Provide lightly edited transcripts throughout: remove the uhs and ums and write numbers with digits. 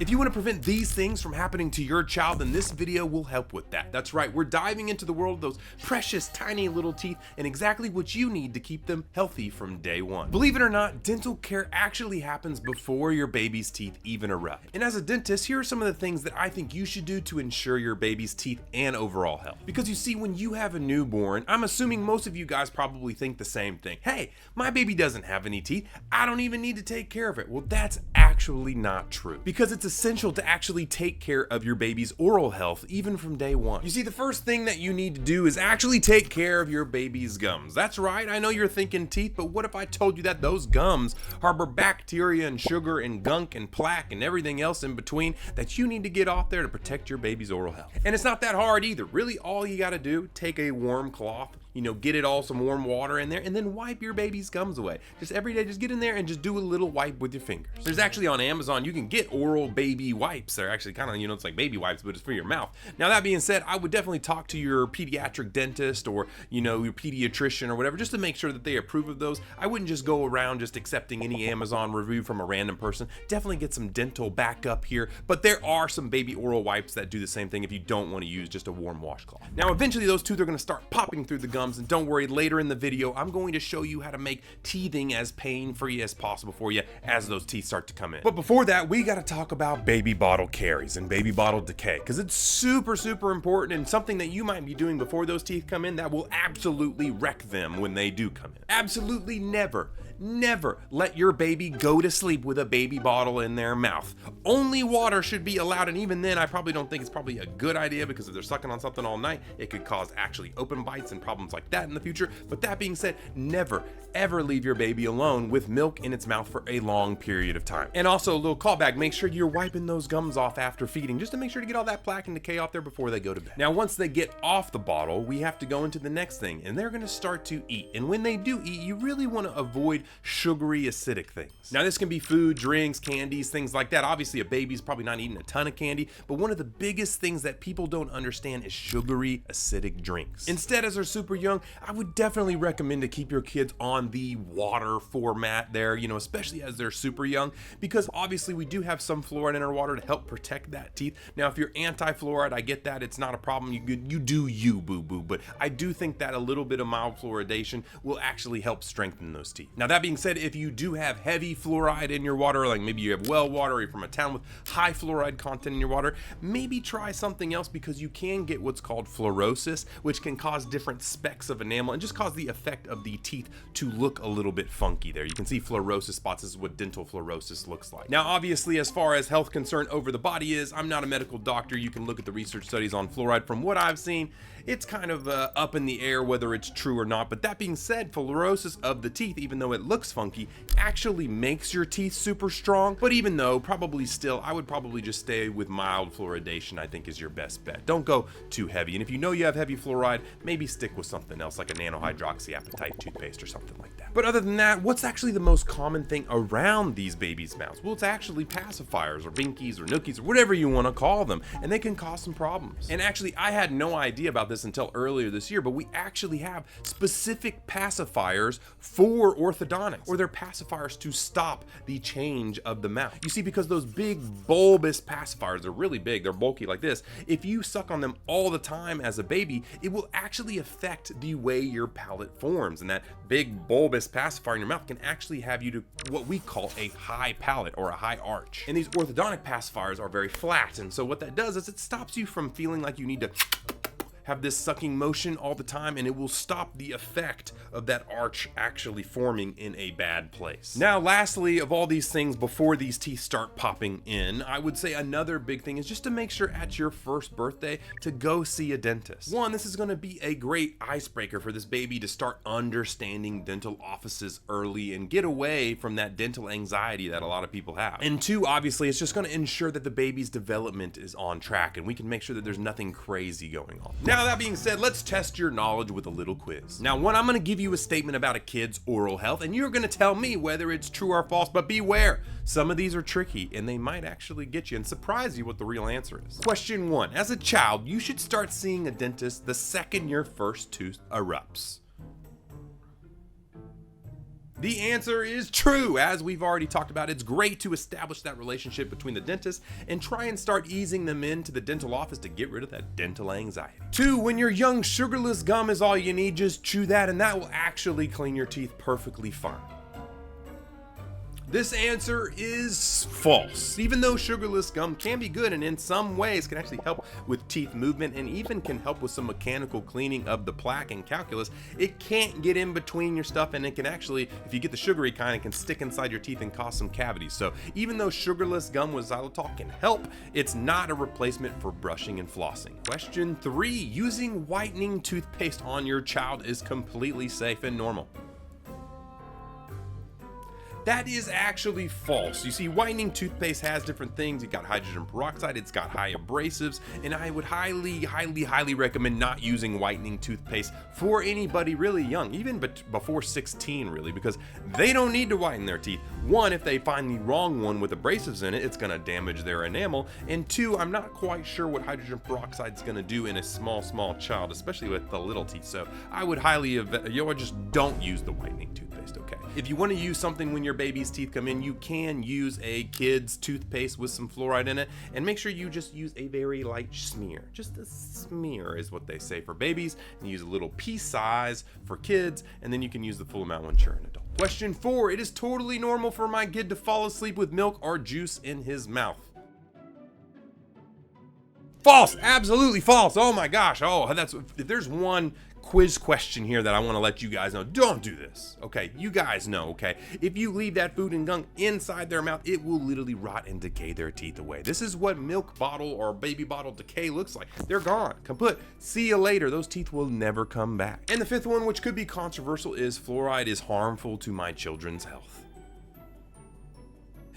If you want to prevent these things from happening to your child, then this video will help with that. That's right, we're diving into the world of those precious tiny little teeth and exactly what you need to keep them healthy from day one. Believe it or not, dental care actually happens before your baby's teeth even erupt. And as a dentist, here are some of the things that I think you should do to ensure your baby's teeth and overall health. Because you see, when you have a newborn, I'm assuming most of you guys probably think the same thing. Hey, my baby doesn't have any teeth. I don't even need to take care of it. Well, that's actually not true. Because it's essential to actually take care of your baby's oral health even from day one. You see, the first thing that you need to do is actually take care of your baby's gums. That's right, I know you're thinking teeth, but what if I told you that those gums harbor bacteria and sugar and gunk and plaque and everything else in between that you need to get off there to protect your baby's oral health? And it's not that hard either. Really, all you gotta do, take a warm cloth, get it all some warm water in there and then wipe your baby's gums away. Just every day, just get in there and just do a little wipe with your fingers. There's actually on Amazon, you can get oral baby wipes. They're actually kind of, it's like baby wipes, but it's for your mouth. Now that being said, I would definitely talk to your pediatric dentist or, your pediatrician or whatever, just to make sure that they approve of those. I wouldn't just go around just accepting any Amazon review from a random person. Definitely get some dental backup here, but there are some baby oral wipes that do the same thing if you don't want to use just a warm washcloth. Now, eventually those tooth are going to start popping through the gums. And don't worry, later in the video, I'm going to show you how to make teething as pain-free as possible for you as those teeth start to come in. But before that, we got to talk about baby bottle caries and baby bottle decay, because it's super, super important and something that you might be doing before those teeth come in that will absolutely wreck them when they do come in. Absolutely never let your baby go to sleep with a baby bottle in their mouth. Only water should be allowed, and even then I probably don't think it's probably a good idea, because if they're sucking on something all night, it could cause actually open bites and problems like that in the future. But that being said, never ever leave your baby alone with milk in its mouth for a long period of time. And also, a little callback, make sure you're wiping those gums off after feeding, just to make sure to get all that plaque and decay off there before they go to bed. Now, once they get off the bottle, we have to go into the next thing, and they're going to start to eat. And when they do eat, you really want to avoid sugary, acidic things. Now, this can be food, drinks, candies, things like that. Obviously, a baby's probably not eating a ton of candy, but one of the biggest things that people don't understand is sugary, acidic drinks. Instead, as they're super young, I would definitely recommend to keep your kids on the water format there, especially as they're super young, because obviously we do have some fluoride in our water to help protect that teeth. Now, if you're anti-fluoride, I get that, it's not a problem. You do you, boo-boo, but I do think that a little bit of mild fluoridation will actually help strengthen those teeth. Now, that being said, if you do have heavy fluoride in your water, like maybe you have well water or you're from a town with high fluoride content in your water, maybe try something else, because you can get what's called fluorosis, which can cause different specks of enamel and just cause the effect of the teeth to look a little bit funky there. You can see fluorosis spots. This is what dental fluorosis looks like. Now, obviously, as far as health concern over the body is, I'm not a medical doctor. You can look at the research studies on fluoride. From what I've seen, it's kind of up in the air whether it's true or not. But that being said, fluorosis of the teeth, even though it looks funky, actually makes your teeth super strong. But even though, probably still, I would probably just stay with mild fluoridation, I think, is your best bet. Don't go too heavy. And if you know you have heavy fluoride, maybe stick with something else like a nanohydroxyapatite toothpaste or something like that. But other than that, what's actually the most common thing around these babies' mouths? Well, it's actually pacifiers or binkies or nookies or whatever you want to call them, and they can cause some problems. And actually, I had no idea about this until earlier this year, but we actually have specific pacifiers for orthodontics, or they're pacifiers to stop the change of the mouth. You see, because those big bulbous pacifiers are really big, they're bulky like this. If you suck on them all the time as a baby, it will actually affect the way your palate forms, and that big bulbous pacifier in your mouth can actually have you to what we call a high palate or a high arch. And these orthodontic pacifiers are very flat, and so what that does is it stops you from feeling like you need to have this sucking motion all the time, and it will stop the effect of that arch actually forming in a bad place. Now, lastly, of all these things before these teeth start popping in, I would say another big thing is just to make sure at your first birthday to go see a dentist. One, this is going to be a great icebreaker for this baby to start understanding dental offices early and get away from that dental anxiety that a lot of people have. And two, obviously, it's just going to ensure that the baby's development is on track and we can make sure that there's nothing crazy going on. Now, that being said, let's test your knowledge with a little quiz. Now, one, I'm going to give you a statement about a kid's oral health, and you're going to tell me whether it's true or false, but beware. Some of these are tricky, and they might actually get you and surprise you what the real answer is. Question 1. As a child, you should start seeing a dentist the second your first tooth erupts. The answer is true. As we've already talked about, it's great to establish that relationship between the dentist and try and start easing them into the dental office to get rid of that dental anxiety. 2, when you're young, sugarless gum is all you need. Just chew that and that will actually clean your teeth perfectly fine. This answer is false. Even though sugarless gum can be good and in some ways can actually help with teeth movement and even can help with some mechanical cleaning of the plaque and calculus, it can't get in between your stuff, and it can actually, if you get the sugary kind, it can stick inside your teeth and cause some cavities. So even though sugarless gum with xylitol can help, it's not a replacement for brushing and flossing. Question 3, using whitening toothpaste on your child is completely safe and normal. That is actually false. You see, whitening toothpaste has different things. You've got hydrogen peroxide, it's got high abrasives, and I would highly recommend not using whitening toothpaste for anybody really young, even before 16 really, because they don't need to whiten their teeth. 1, if they find the wrong one with abrasives in it, it's gonna damage their enamel, and 2, I'm not quite sure what hydrogen peroxide is gonna do in a small child, especially with the little teeth. So I would just don't use the whitening toothpaste, okay? If you wanna use something when your baby's teeth come in, you can use a kid's toothpaste with some fluoride in it, and make sure you just use a very light smear. Just a smear is what they say for babies, and use a little pea size for kids, and then you can use the full amount once you're an adult. Question 4, it is totally normal for my kid to fall asleep with milk or juice in his mouth. False, absolutely false. Oh my gosh. If there's one quiz question here that I want to let you guys know, don't do this. Okay, you guys know, okay? If you leave that food and gunk inside their mouth, it will literally rot and decay their teeth away. This is what milk bottle or baby bottle decay looks like. They're gone, kaput. See you later. Those teeth will never come back. And the 5th one, which could be controversial, is fluoride is harmful to my children's health.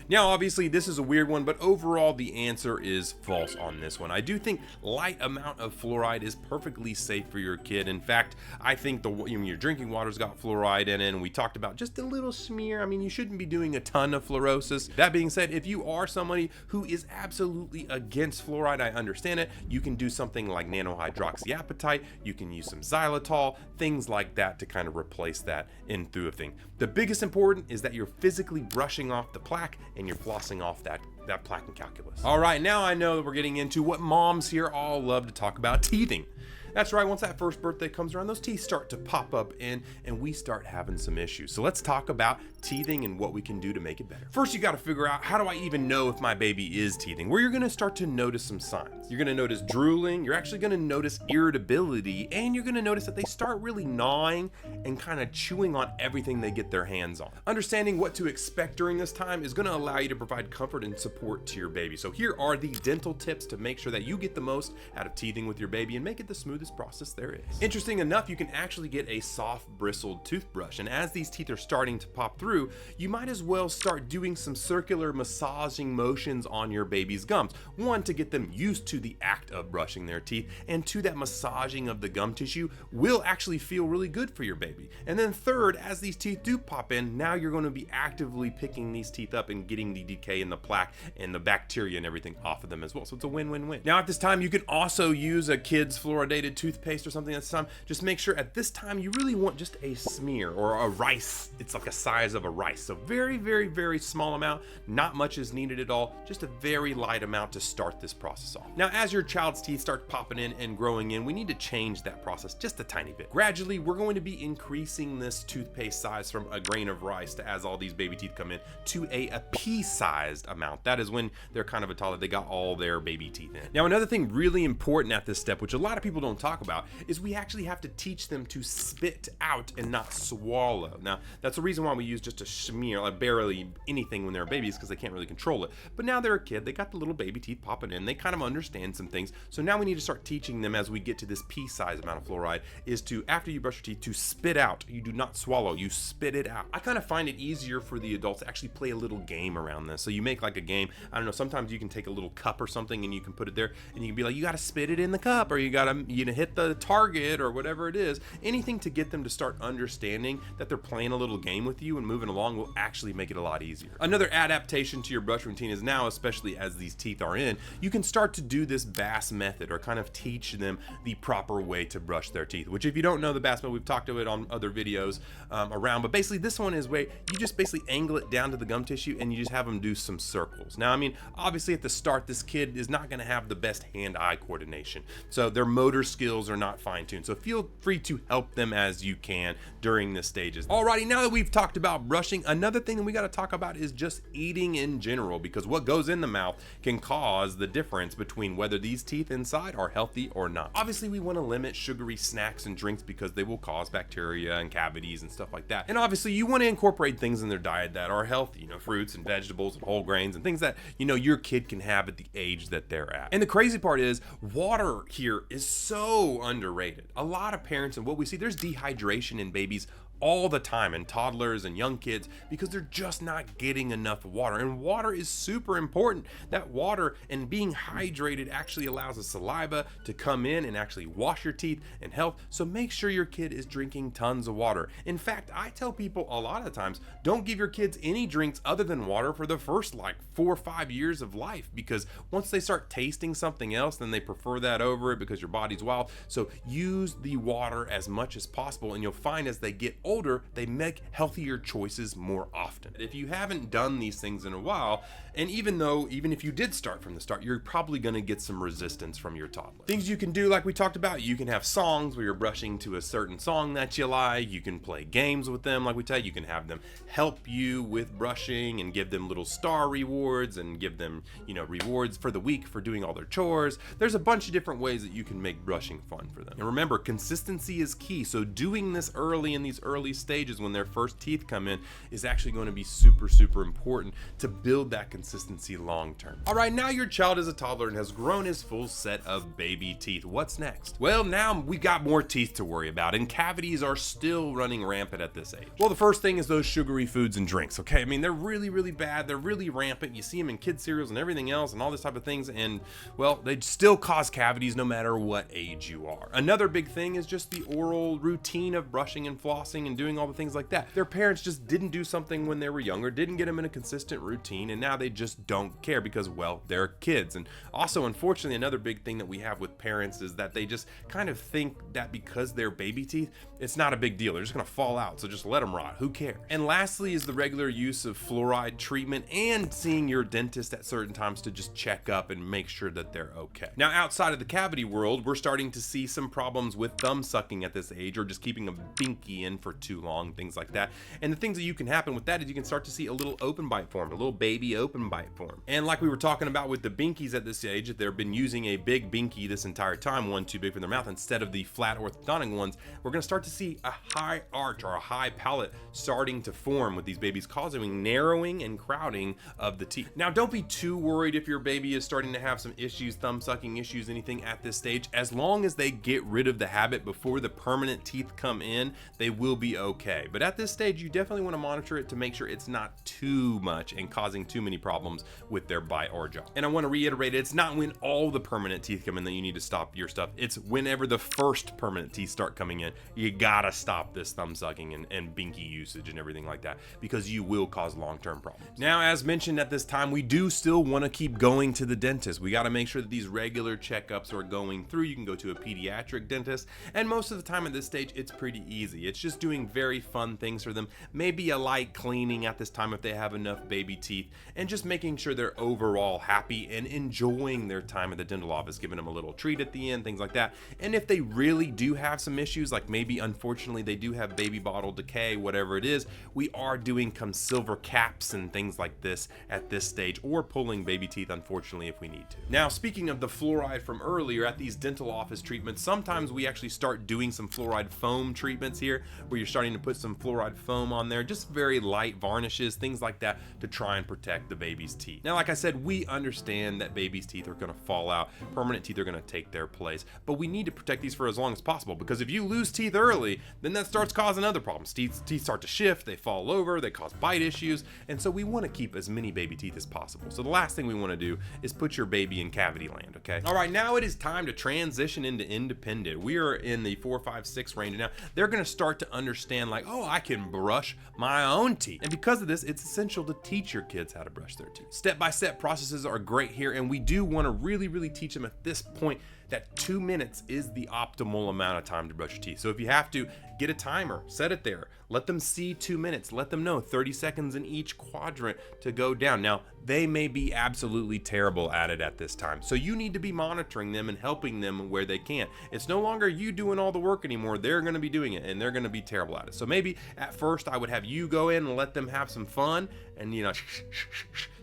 Now, obviously, this is a weird one, but overall, the answer is false on this one. I do think light amount of fluoride is perfectly safe for your kid. In fact, I think your drinking water's got fluoride in it, and we talked about just a little smear. I mean, you shouldn't be doing a ton of fluorosis. That being said, if you are somebody who is absolutely against fluoride, I understand it. You can do something like nanohydroxyapatite. You can use some xylitol, things like that to kind of replace that in through a thing. The biggest important is that you're physically brushing off the plaque and you're flossing off that plaque and calculus. All right, now I know that we're getting into what moms here all love to talk about, teething. That's right, once that first birthday comes around, those teeth start to pop up and we start having some issues. So let's talk about teething and what we can do to make it better. First, you gotta figure out, how do I even know if my baby is teething? Well, you're gonna start to notice some signs. You're gonna notice drooling, you're actually gonna notice irritability, and you're gonna notice that they start really gnawing and kind of chewing on everything they get their hands on. Understanding what to expect during this time is gonna allow you to provide comfort and support to your baby. So here are the dental tips to make sure that you get the most out of teething with your baby and make it the smoothest process there is. Interesting enough, you can actually get a soft bristled toothbrush, and as these teeth are starting to pop through, you might as well start doing some circular massaging motions on your baby's gums. 1, to get them used to the act of brushing their teeth, and 2, that massaging of the gum tissue will actually feel really good for your baby. And then 3rd, as these teeth do pop in, now you're going to be actively picking these teeth up and getting the decay and the plaque and the bacteria and everything off of them as well. So it's a win-win-win. Now at this time, you can also use a kid's fluoridated toothpaste or something at this time. Just make sure at this time you really want just a smear or a rice. It's like a size of a rice. So very small amount, not much is needed at all, just a very light amount to start this process off. Now, as your child's teeth start popping in and growing in, we need to change that process just a tiny bit. Gradually, we're going to be increasing this toothpaste size from a grain of rice to, as all these baby teeth come in, to a pea-sized amount. That is when they're kind of a toddler, they got all their baby teeth in. Now, another thing really important at this step, which a lot of people don't talk about, is we actually have to teach them to spit out and not swallow. Now, that's the reason why we use just a smear, like barely anything when they're babies, because they can't really control it. But now they're a kid, they got the little baby teeth popping in, they kind of understand some things. So now we need to start teaching them, as we get to this pea-sized amount of fluoride, is to, after you brush your teeth, to spit out. You do not swallow, you spit it out. I kind of find it easier for the adults to actually play a little game around this. So you make like a game, I don't know, sometimes you can take a little cup or something and you can put it there and you can be like, you gotta spit it in the cup, or you gotta, to hit the target or whatever it is. Anything to get them to start understanding that they're playing a little game with you and moving along will actually make it a lot easier. Another adaptation to your brush routine is now, especially as these teeth are in, you can start to do this Bass method or kind of teach them the proper way to brush their teeth, which if you don't know the Bass method, we've talked about it on other videos around, but basically this one is where you just basically angle it down to the gum tissue and you just have them do some circles. Now, I mean, obviously at the start, this kid is not going to have the best hand-eye coordination, so their motor skills are not fine-tuned, so feel free to help them as you can during this stages. Alrighty, now that we've talked about brushing, another thing that we got to talk about is just eating in general, because what goes in the mouth can cause the difference between whether these teeth inside are healthy or not. Obviously, we want to limit sugary snacks and drinks because they will cause bacteria and cavities and stuff like that. And obviously, you want to incorporate things in their diet that are healthy, you know, fruits and vegetables and whole grains and things that, you know, your kid can have at the age that they're at. And the crazy part is, water here is so underrated. A lot of parents, and what we see, there's dehydration in babies all the time, in toddlers and young kids, because they're just not getting enough water. And water is super important. That water and being hydrated actually allows the saliva to come in and actually wash your teeth and help. So make sure your kid is drinking tons of water. In fact, I tell people a lot of times, don't give your kids any drinks other than water for the first like 4 or 5 years of life, because once they start tasting something else, then they prefer that over it because your body's wild. So use the water as much as possible, and you'll find as they get older, they make healthier choices more often. If you haven't done these things in a while, and even if you did start from the start, you're probably going to get some resistance from your toddler. Things you can do, like we talked about, you can have songs where you're brushing to a certain song that you like. You can play games with them, like we tell you. You can have them help you with brushing and give them little star rewards and give them, you know, rewards for the week for doing all their chores. There's a bunch of different ways that you can make brushing fun for them. And remember, consistency is key. So doing this early in these early stages when their first teeth come in is actually going to be super, super important to build that consistency long term. All right, now your child is a toddler and has grown his full set of baby teeth. What's next? Well, now we've got more teeth to worry about, and cavities are still running rampant at this age. Well, the first thing is those sugary foods and drinks, okay? I mean, they're really, really bad. They're really rampant. You see them in kids' cereals and everything else and all this type of things, and well, they still cause cavities no matter what age you are. Another big thing is just the oral routine of brushing and flossing and doing all the things like that. Their parents just didn't do something when they were younger, didn't get them in a consistent routine, and now they just don't care because, well, they're kids. And also, unfortunately, another big thing that we have with parents is that they just kind of think that because they're baby teeth, it's not a big deal. They're just gonna fall out, so just let them rot. Who cares? And lastly is the regular use of fluoride treatment and seeing your dentist at certain times to just check up and make sure that they're okay. Now, outside of the cavity world, we're starting to see some problems with thumb sucking at this age, or just keeping a binky in for too long, things like that. And the things that you can happen with that is you can start to see a little open bite form, a little baby open bite form. And like we were talking about with the binkies at this age, if they've been using a big binky this entire time, one too big for their mouth, instead of the flat orthodontic ones, we're gonna start to see a high arch or a high palate starting to form with these babies, causing narrowing and crowding of the teeth. Now, don't be too worried if your baby is starting to have some issues, thumb sucking issues, anything at this stage. As long as they get rid of the habit before the permanent teeth come in, they will be okay. But at this stage, you definitely want to monitor it to make sure it's not too much and causing too many problems with their bite or jaw. And I want to reiterate, it's not when all the permanent teeth come in that you need to stop your stuff. It's whenever the first permanent teeth start coming in, you gotta stop this thumb sucking and binky usage and everything like that, because you will cause long-term problems. Now, as mentioned at this time, we do still want to keep going to the dentist. We got to make sure that these regular checkups are going through. You can go to a pediatric dentist, and most of the time at this stage, it's pretty easy. It's just doing very fun things for them. Maybe a light cleaning at this time if they have enough baby teeth, and just making sure they're overall happy and enjoying their time at the dental office, giving them a little treat at the end, things like that. And if they really do have some issues, like maybe unfortunately they do have baby bottle decay, whatever it is, we are doing some silver caps and things like this at this stage, or pulling baby teeth, unfortunately, if we need to. Now, speaking of the fluoride from earlier, at these dental office treatments, sometimes we actually start doing some fluoride foam treatments here, where you're starting to put some fluoride foam on there, just very light varnishes, things like that, to try and protect the baby's teeth. Now, like I said, we understand that baby's teeth are going to fall out, permanent teeth are going to take their place, but we need to protect these for as long as possible, because if you lose teeth early, then that starts causing other problems. Teeth start to shift, they fall over, they cause bite issues, and so we want to keep as many baby teeth as possible. So the last thing we want to do is put your baby in cavity land, okay? All right, now it is time to transition into independent. We are in the 4, 5, 6 range now. They're going to start to understand, like, oh, I can brush my own teeth. And because of this, it's essential to teach your kids how to brush their teeth. Step-by-step processes are great here, and we do want to really teach them at this point that 2 minutes is the optimal amount of time to brush your teeth. So if you have to, get a timer, set it there, let them see 2 minutes, let them know 30 seconds in each quadrant to go down. Now, they may be absolutely terrible at it at this time, so you need to be monitoring them and helping them where they can. It's no longer you doing all the work anymore. They're going to be doing it, and they're going to be terrible at it. So maybe at first I would have you go in and let them have some fun, and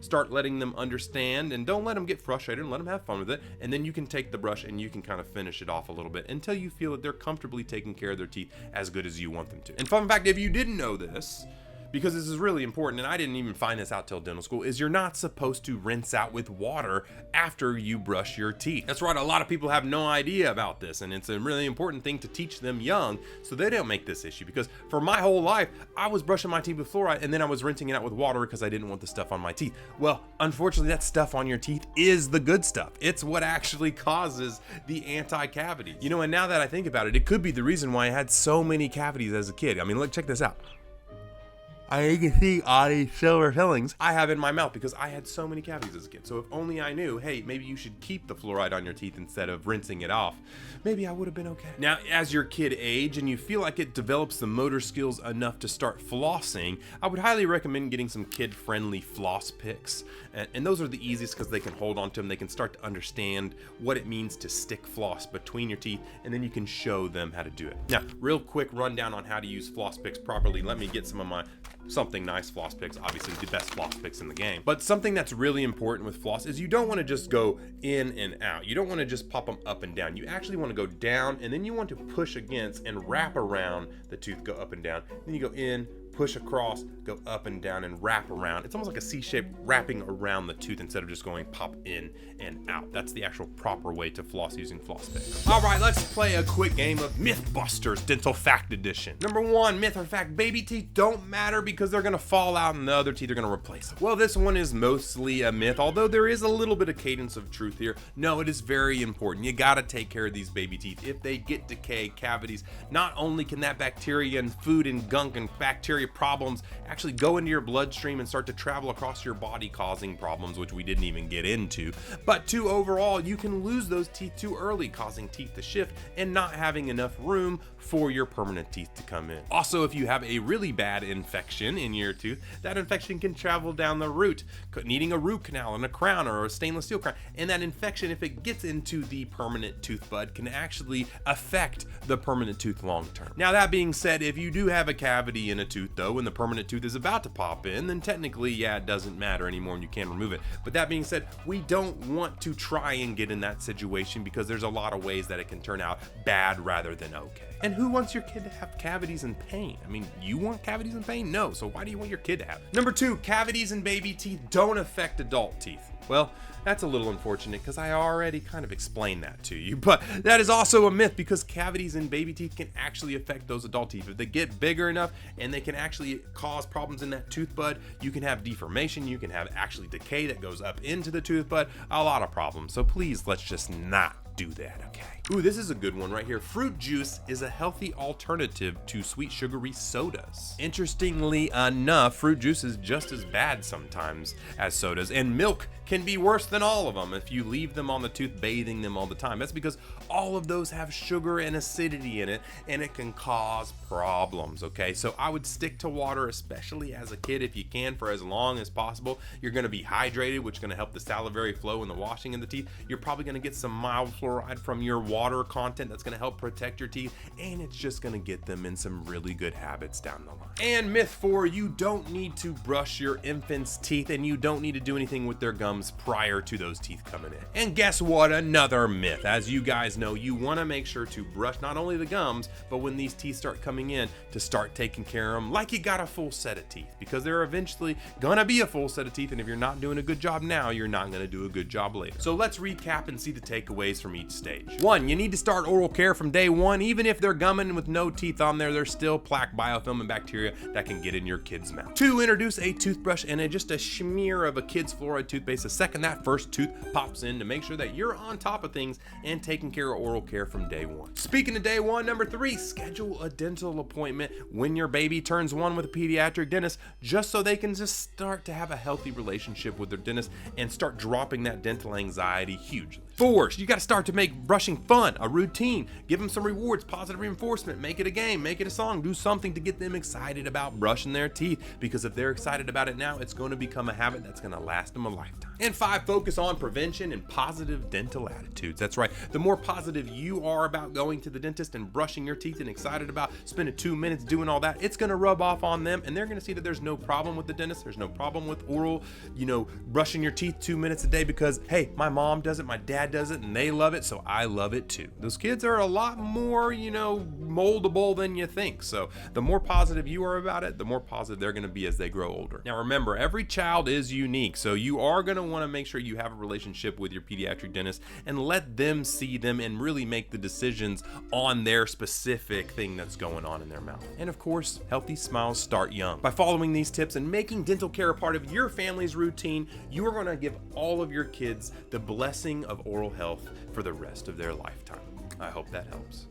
start letting them understand, and don't let them get frustrated, and let them have fun with it. And then you can take the brush and you can kind of finish it off a little bit until you feel that they're comfortably taking care of their teeth as good as you want them to. And fun fact, if you didn't know this, because this is really important, and I didn't even find this out till dental school, is you're not supposed to rinse out with water after you brush your teeth. That's right, a lot of people have no idea about this, and it's a really important thing to teach them young so they don't make this issue. Because for my whole life, I was brushing my teeth with fluoride, and then I was rinsing it out with water because I didn't want the stuff on my teeth. Well, unfortunately, that stuff on your teeth is the good stuff. It's what actually causes the anti-cavities. You know, and now that I think about it, it could be the reason why I had so many cavities as a kid. I mean, look, check this out. You can see all these silver fillings I have in my mouth because I had so many cavities as a kid. So if only I knew, hey, maybe you should keep the fluoride on your teeth instead of rinsing it off, maybe I would have been okay. Now, as your kid age and you feel like it develops the motor skills enough to start flossing, I would highly recommend getting some kid-friendly floss picks. And those are the easiest because they can hold on to them. They can start to understand what it means to stick floss between your teeth, and then you can show them how to do it. Now, real quick rundown on how to use floss picks properly. Let me get some of my Something Nice floss picks, obviously the best floss picks in the game. But something that's really important with floss is you don't want to just go in and out. You don't want to just pop them up and down. You actually want to go down, and then you want to push against and wrap around the tooth, go up and down. Then you go in, push across, go up and down, and wrap around. It's almost like a C-shape wrapping around the tooth instead of just going pop in and out. That's the actual proper way to floss using floss picks. All right, let's play a quick game of Mythbusters Dental Fact Edition. Number 1, myth or fact: baby teeth don't matter because they're gonna fall out and the other teeth are gonna replace them. Well, this one is mostly a myth, although there is a little bit of cadence of truth here. No, it is very important. You gotta take care of these baby teeth. If they get decay, cavities, not only can that bacteria and food and gunk and bacteria problems actually go into your bloodstream and start to travel across your body, causing problems which we didn't even get into, but 2, overall, you can lose those teeth too early, causing teeth to shift and not having enough room for your permanent teeth to come in. Also, if you have a really bad infection in your tooth, that infection can travel down the root, needing a root canal and a crown or a stainless steel crown, and that infection, if it gets into the permanent tooth bud, can actually affect the permanent tooth long term. Now, that being said, if you do have a cavity in a tooth though, when the permanent tooth is about to pop in, then technically, yeah, it doesn't matter anymore and you can remove it. But that being said, we don't want to try and get in that situation because there's a lot of ways that it can turn out bad rather than okay. And who wants your kid to have cavities and pain? I mean, you want cavities and pain? No, so why do you want your kid to have it? Number 2, cavities in baby teeth don't affect adult teeth. Well, that's a little unfortunate because I already kind of explained that to you, but that is also a myth because cavities in baby teeth can actually affect those adult teeth. If they get bigger enough and they can actually cause problems in that tooth bud, you can have deformation, you can have actually decay that goes up into the tooth bud, a lot of problems. So please, let's just not do that, okay? Ooh, this is a good one right here. Fruit juice is a healthy alternative to sweet sugary sodas. Interestingly enough, fruit juice is just as bad sometimes as sodas, and milk can be worse than all of them if you leave them on the tooth, bathing them all the time. That's because all of those have sugar and acidity in it, and it can cause problems, okay? So I would stick to water, especially as a kid, if you can, for as long as possible. You're gonna be hydrated, which is gonna help the salivary flow and the washing in the teeth. You're probably gonna get some mild fluoride fluoride from your water content that's going to help protect your teeth, and it's just going to get them in some really good habits down the line. And myth 4, you don't need to brush your infant's teeth, and you don't need to do anything with their gums prior to those teeth coming in. And guess what? Another myth. As you guys know, you want to make sure to brush not only the gums, but when these teeth start coming in, to start taking care of them like you got a full set of teeth, because they're eventually gonna be a full set of teeth, and if you're not doing a good job now, you're not gonna do a good job later. So let's recap and see the takeaways from each stage. 1, you need to start oral care from day 1. Even if they're gumming with no teeth on there, there's still plaque, biofilm, and bacteria that can get in your kid's mouth. 2, introduce a toothbrush and just a smear of a kid's fluoride toothpaste the second that first tooth pops in, to make sure that you're on top of things and taking care of oral care from day 1. Speaking of day 1, number 3, schedule a dental appointment when your baby turns 1 with a pediatric dentist, just so they can just start to have a healthy relationship with their dentist and start dropping that dental anxiety hugely. 4, you got to start to make brushing fun, a routine. Give them some rewards, positive reinforcement, make it a game, make it a song, do something to get them excited about brushing their teeth, because if they're excited about it now, it's going to become a habit that's going to last them a lifetime. And 5, focus on prevention and positive dental attitudes. That's right. The more positive you are about going to the dentist and brushing your teeth and excited about spending 2 minutes doing all that, it's going to rub off on them, and they're going to see that there's no problem with the dentist. There's no problem with oral, brushing your teeth 2 minutes a day, because hey, my mom does it, my dad does it, and they love it, so I love it too. Those kids are a lot more, moldable than you think. So the more positive you are about it, the more positive they're going to be as they grow older. Now remember, every child is unique, so you are going to want to make sure you have a relationship with your pediatric dentist and let them see them and really make the decisions on their specific thing that's going on in their mouth. And of course, healthy smiles start young. By following these tips and making dental care a part of your family's routine, you are going to give all of your kids the blessing of oral health for the rest of their lifetime. I hope that helps.